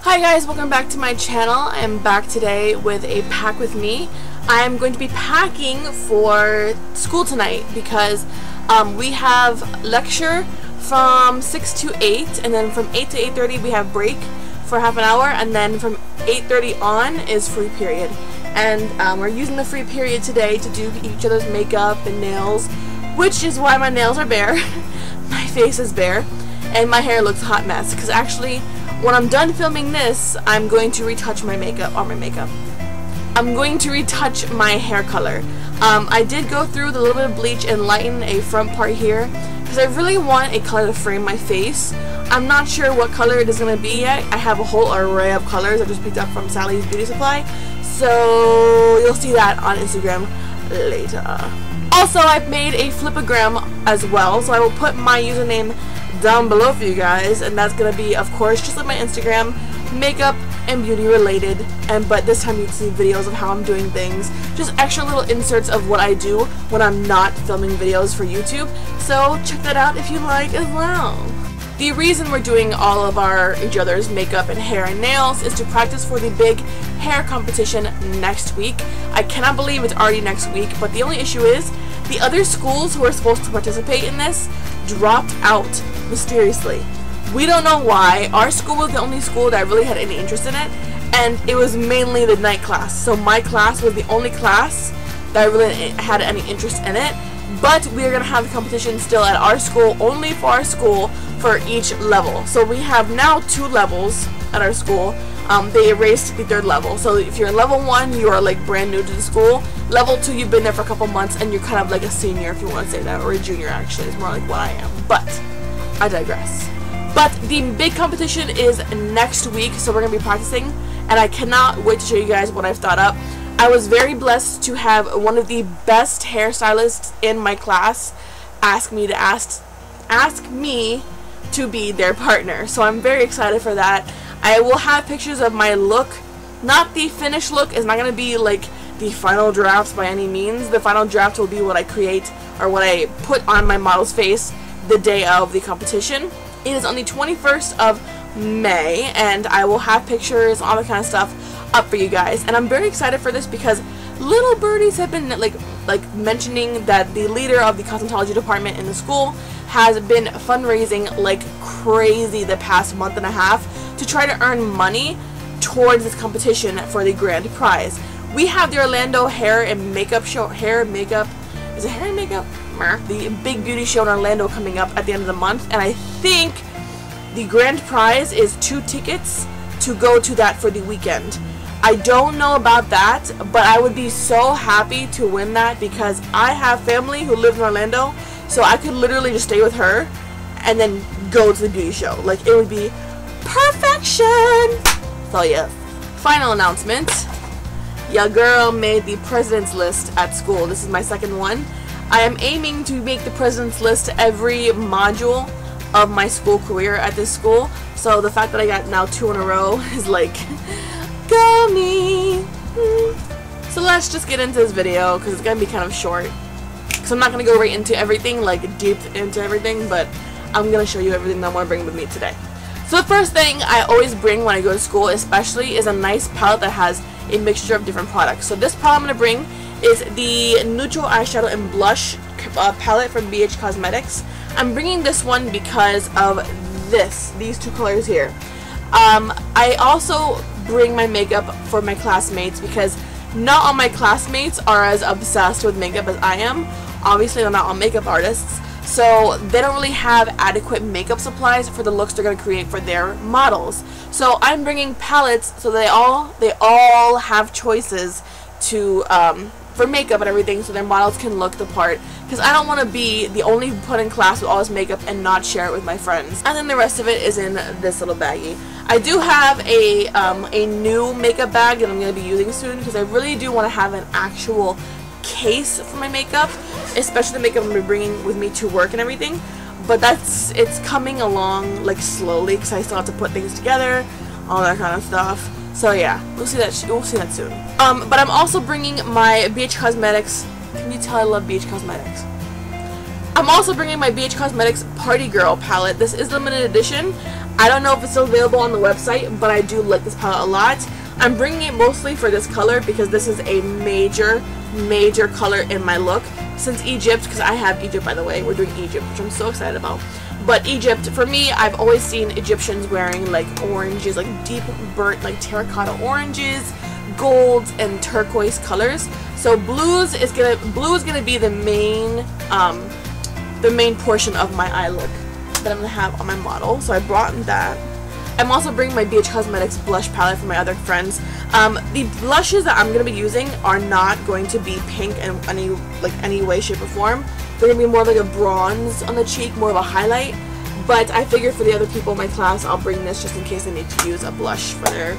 Hi guys, welcome back to my channel. I am back today with a pack with me. I am going to be packing for school tonight because we have lecture from 6 to 8, and then from 8 to 8:30 we have break for half an hour, and then from 8:30 on is free period. And we're using the free period today to do each other's makeup and nails, which is why my nails are bare, my face is bare, and my hair looks a hot mess because actually when I'm done filming this, I'm going to retouch my makeup, I'm going to retouch my hair color. I did go through the little bit of bleach and lighten a front part here because I really want a color to frame my face. I'm not sure what color it is going to be yet. I have a whole array of colors I just picked up from Sally's Beauty Supply, so you'll see that on Instagram later. Also, I've made a flipagram as well, so I will put my username down below for you guys, and that's gonna be, of course, just like my Instagram, makeup and beauty related, but this time you can see videos of how I'm doing things, just extra little inserts of what I do when I'm not filming videos for YouTube, so check that out if you like as well. The reason we're doing all of each other's makeup and hair and nails is to practice for the big hair competition next week. I cannot believe it's already next week, but the only issue is the other schools who are supposed to participate in this dropped out mysteriously. We don't know why. Our school was the only school that really had any interest in it, and it was mainly the night class. So my class was the only class that really had any interest in it, but we're going to have the competition still at our school, only for our school, for each level. So we have now 2 levels at our school. They erased the 3rd level. So if you're in level 1, you are like brand new to the school. Level 2, you've been there for a couple months and you're kind of like a senior, if you want to say that, or a junior actually. It's more like what I am. But I digress. But the big competition is next week, so we're going to be practicing, and I cannot wait to show you guys what I've thought up. I was very blessed to have one of the best hairstylists in my class ask me to be their partner, so I'm very excited for that. I will have pictures of my look. Not the finished look, is not going to be like the final draft by any means. The final draft will be what I create, or what I put on my model's face the day of the competition. It is on the 21st of May, and I will have pictures, all that kind of stuff up for you guys. And I'm very excited for this because little birdies have been like mentioning that the leader of the cosmetology department in the school has been fundraising like crazy the past month and a half to try to earn money towards this competition for the grand prize. We have the Orlando hair and makeup show, is it hair and makeup? The big beauty show in Orlando coming up at the end of the month, and I think the grand prize is 2 tickets to go to that for the weekend. I don't know about that, but I would be so happy to win that because I have family who lives in Orlando, so I could literally just stay with her and then go to the beauty show. Like, it would be perfection. So yeah. Final announcement. Your girl made the president's list at school. This is my 2nd one. I am aiming to make the president's list every module of my school career at this school. So the fact that I got now 2 in a row is like, go me. So let's just get into this video because it's going to be kind of short. So I'm not going to go right into everything, like deep into everything, but I'm going to show you everything that I want to bring with me today. So the first thing I always bring when I go to school especially is a nice palette that has a mixture of different products. So this palette I'm going to bring is the neutral eyeshadow and blush palette from BH Cosmetics. I'm bringing this one because of these 2 colors here. I also bring my makeup for my classmates because not all my classmates are as obsessed with makeup as I am. Obviously, they're not all makeup artists, so they don't really have adequate makeup supplies for the looks they're going to create for their models. So I'm bringing palettes so they all have choices to for makeup and everything, so their models can look the part, because I don't want to be the only one in class with all this makeup and not share it with my friends. And then the rest of it is in this little baggie. I do have a new makeup bag that I'm going to be using soon because I really do want to have an actual case for my makeup, especially the makeup I'm going to be bringing with me to work and everything. But it's coming along like slowly because I still have to put things together, all that kind of stuff. So yeah, we'll see that soon. But I'm also bringing my BH Cosmetics. Can you tell I love BH Cosmetics? I'm also bringing my BH Cosmetics Party Girl palette. This is limited edition. I don't know if it's still available on the website, but I do like this palette a lot. I'm bringing it mostly for this color because this is a major color in my look. Since Egypt, because I have Egypt, by the way, we're doing Egypt, which I'm so excited about. But Egypt, for me, I've always seen Egyptians wearing like oranges, like deep burnt, like terracotta oranges, golds, and turquoise colors. So blue is gonna be the main portion of my eye look that I'm gonna have on my model. So I brought in that. I'm also bringing my BH Cosmetics blush palette for my other friends. The blushes that I'm going to be using are not going to be pink in any way, shape, or form. They're going to be more like a bronze on the cheek, more of a highlight. But I figured for the other people in my class, I'll bring this just in case they need to use a blush for their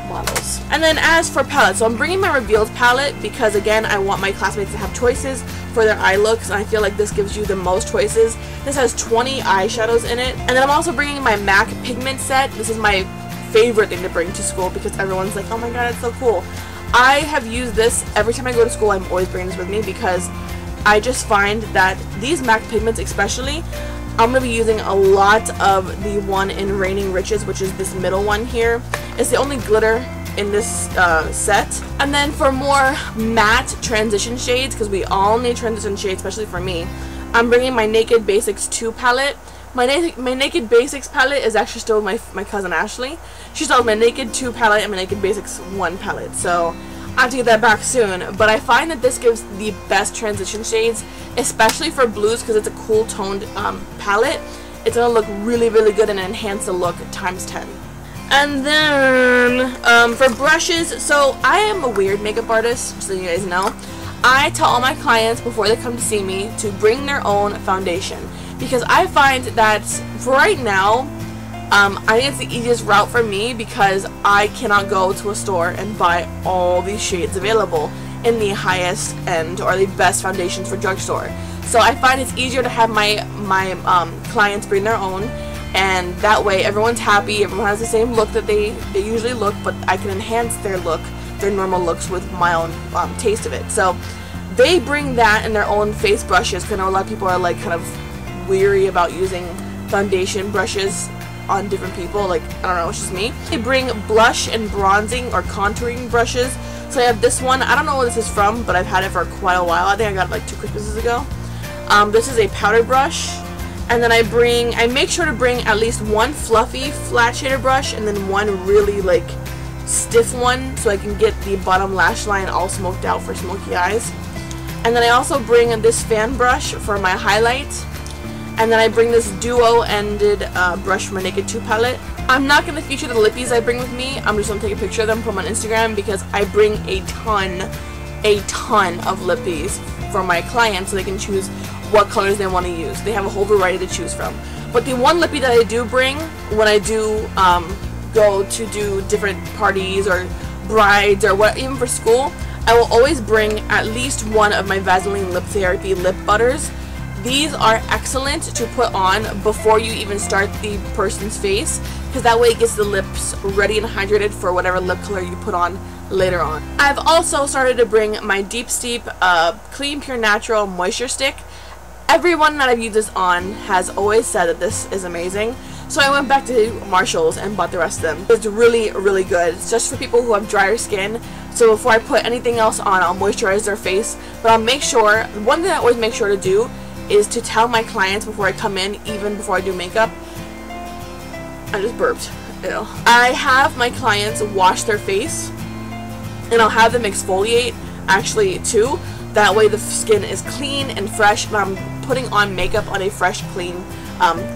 models. And then as for palettes, so I'm bringing my Revealed palette because, again, I want my classmates to have choices for their eye looks, and I feel like this gives you the most choices. This has 20 eyeshadows in it. And then I'm also bringing my MAC pigment set. This is my favorite thing to bring to school because everyone's like, oh my god, it's so cool. I have used this every time I go to school. I'm always bringing this with me because I just find that these MAC pigments especially, I'm going to be using a lot of the one in Reigning Riches, which is this middle one here. It's the only glitter in this set. And then for more matte transition shades, because we all need transition shades, especially for me, I'm bringing my Naked Basics 2 palette. My Naked Basics palette is actually still with my cousin Ashley. She still has my Naked 2 palette and my Naked Basics 1 palette. So I have to get that back soon. But I find that this gives the best transition shades, especially for blues, because it's a cool toned palette. It's going to look really good and enhance the look times 10. And then for brushes, so I am a weird makeup artist, just so you guys know. I tell all my clients before they come to see me to bring their own foundation, because I find that for right now, I think it's the easiest route for me because I cannot go to a store and buy all these shades available in the highest end or the best foundations for drugstore. So I find it's easier to have my clients bring their own, and that way everyone's happy, everyone has the same look that they usually look, but I can enhance their look, their normal looks, with my own taste of it. So they bring that in their own face brushes, because I know a lot of people are like kind of weary about using foundation brushes on different people, like, I don't know, it's just me. They bring blush and bronzing or contouring brushes. So I have this one, I don't know where this is from, but I've had it for quite a while. I think I got it like 2 Christmases ago. This is a powder brush. And then I make sure to bring at least one fluffy flat shader brush and then one really like stiff one so I can get the bottom lash line all smoked out for smoky eyes. And then I also bring this fan brush for my highlight. And then I bring this duo-ended brush from my Naked 2 palette. I'm not going to feature the lippies I bring with me. I'm just going to take a picture of them, put them on Instagram, because I bring a ton of lippies for my clients so they can choose what colors they want to use. They have a whole variety to choose from. But the one lippy that I do bring when I do go to do different parties or brides or what, even for school, I will always bring at least one of my Vaseline Lip Therapy lip butters. These are excellent to put on before you even start the person's face, because that way it gets the lips ready and hydrated for whatever lip color you put on later on. I've also started to bring my Deep Steep Clean Pure Natural Moisture Stick. Everyone that I've used this on has always said that this is amazing, so I went back to Marshall's and bought the rest of them. It's really good. It's just for people who have drier skin, so before I put anything else on, I'll moisturize their face. But I'll make sure, one thing I always make sure to do is to tell my clients before I come in, even before I do makeup. I just burped. Ew. I have my clients wash their face, and I'll have them exfoliate actually too. That way the skin is clean and fresh, and I'm putting on makeup on a fresh, clean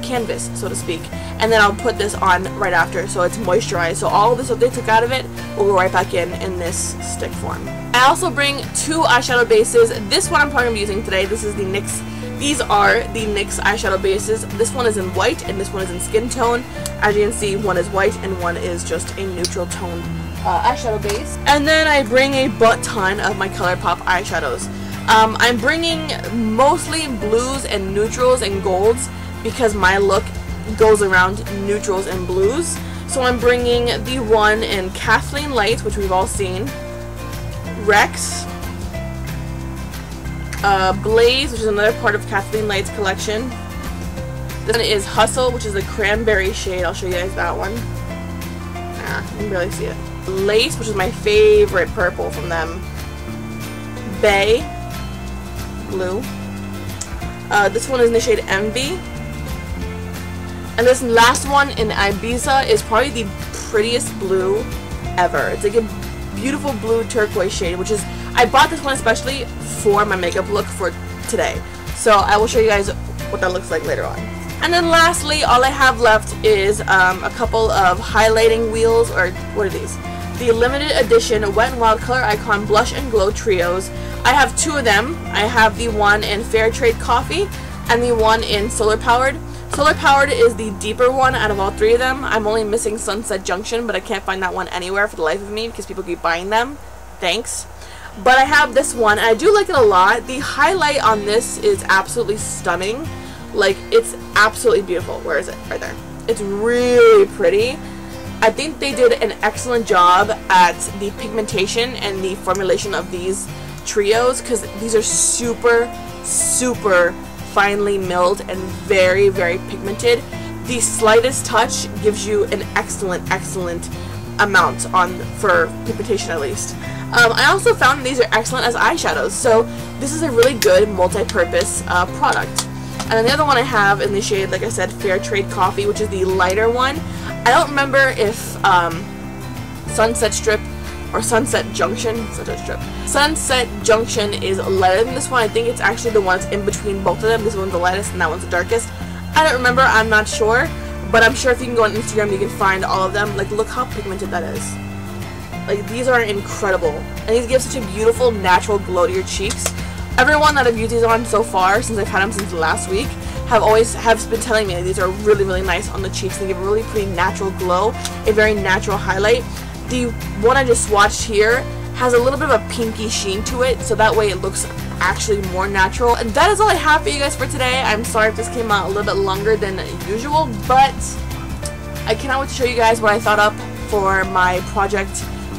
canvas, so to speak. And then I'll put this on right after, so it's moisturized. So all of this that they took out of it will go right back in this stick form. I also bring 2 eyeshadow bases. This one I'm probably going to be using today. This is the NYX. These are the NYX eyeshadow bases. This one is in white and this one is in skin tone. As you can see, one is white and one is just a neutral tone eyeshadow base. And then I bring a butt ton of my ColourPop eyeshadows. I'm bringing mostly blues and neutrals and golds because my look goes around neutrals and blues. So I'm bringing the one in Kathleen Light, which we've all seen, Rex, Blaze, which is another part of Kathleen Light's collection. This one is Hustle, which is a cranberry shade. I'll show you guys that one. You can barely see it. Lace, which is my favorite purple from them. Bay, blue. This one is in the shade Envy. And this last one in Ibiza is probably the prettiest blue ever. It's like a beautiful blue turquoise shade, which is, I bought this one especially for my makeup look for today. So I will show you guys what that looks like later on. And then lastly, all I have left is a couple of highlighting wheels, or what are these? The limited edition Wet n Wild Color Icon Blush and Glow Trios. I have two of them. I have the one in Fair Trade Coffee and the one in Solar Powered. Solar Powered is the deeper one out of all three of them. I'm only missing Sunset Junction, but I can't find that one anywhere for the life of me because people keep buying them. Thanks. But I have this one, and I do like it a lot. The highlight on this is absolutely stunning. Like, it's absolutely beautiful. Where is it? Right there. It's really pretty. I think they did an excellent job at the pigmentation and the formulation of these trios, because these are super, super finely milled and very, very pigmented. The slightest touch gives you an excellent, excellent amount for pigmentation at least. I also found these are excellent as eyeshadows, so this is a really good multi-purpose product. And then the other one I have in the shade, like I said, Fair Trade Coffee, which is the lighter one. I don't remember if Sunset Strip or Sunset Junction is lighter than this one. I think it's actually the one that's in between both of them. This one's the lightest and that one's the darkest. I don't remember, I'm not sure, but I'm sure if you can go on Instagram you can find all of them. Like, look how pigmented that is. Like, these are incredible, and these give such a beautiful natural glow to your cheeks. Everyone that I've used these on so far, since I've had them since last week, have been telling me that these are really, really nice on the cheeks. They give a really pretty natural glow, a very natural highlight. The one I just swatched here has a little bit of a pinky sheen to it, so that way it looks actually more natural. And that is all I have for you guys for today. I'm sorry if this came out a little bit longer than usual, but I cannot wait to show you guys what I thought up for my project,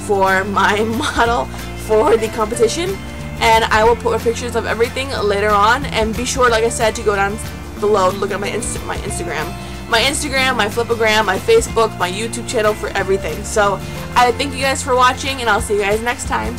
for my model, for the competition. And I will put pictures of everything later on, and be sure, like I said, to go down below and look at my Instagram, my Flipagram, my Facebook, my YouTube channel for everything. So I thank you guys for watching, and I'll see you guys next time.